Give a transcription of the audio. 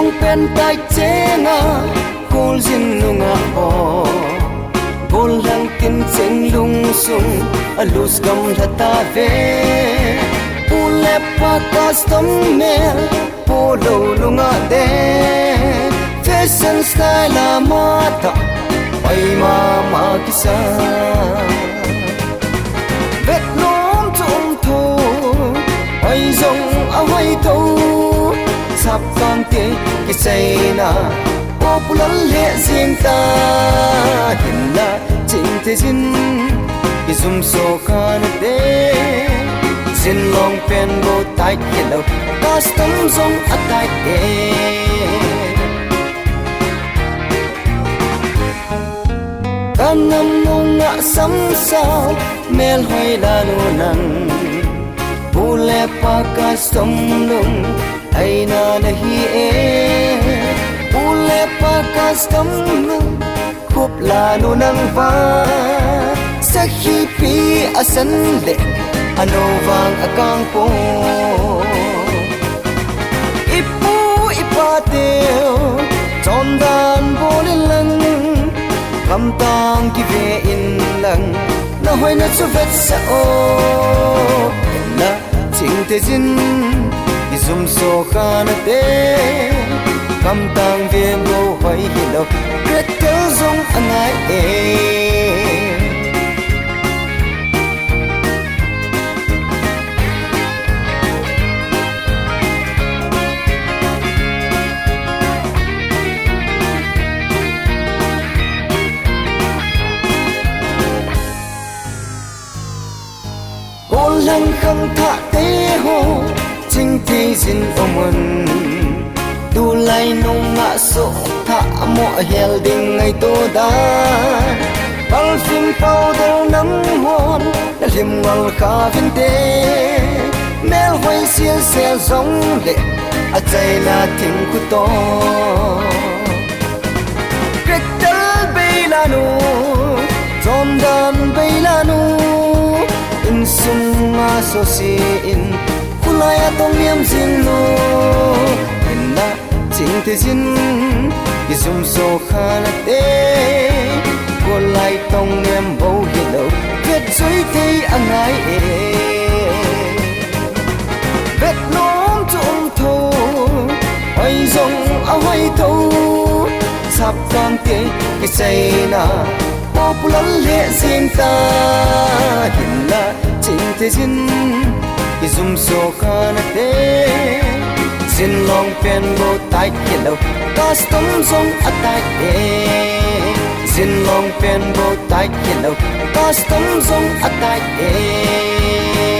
long pen tai che nga kol jin lunga o kol lang tin cheng lung sung alus gam thata ve pule pa custom mel polo lunga de fashion style amata pai ma kisa vet nom chung tho pai zong a hoi tho sắp con tiếng cái say na popular lệ riêng ta hiện là chính thế chính cái zoom so can de xin long pen go tai hello custom zong atai e kan nam nong ngã sắm sao mel hoy la nu nan bule pa custom lung ai na nahi e ule pa custom khop la no nang va sakhi pi asan le anovang akang po ipu ipateo chondan bolelang kam tang ki ve in lang na hoi na chu vet sa o na ching te jin zoom so khana te kam tang viem go hoi hilo kret tel zong angai e ol lang khang tha te ho chính thi xin omun tu lai nong ngã so tha mo hel ding ngai to da parfum powder nam hon lim ngal kha vin te mel hoi sia sel zong le a chai na thing ku to kretal beilanu jondan beilanu in sum ma so si in kulay atong niam sin no inna ching te jin izum so khana te kulay tong niam bo hello vet zui te angai e vet nom chung tho oi zong a hoi tho sap kan te ki say na popular le sin ta hinna ching te jin zoom so khana te sin long pen go tai hello custom zong atai e sin long pen go tai hello custom zong atai e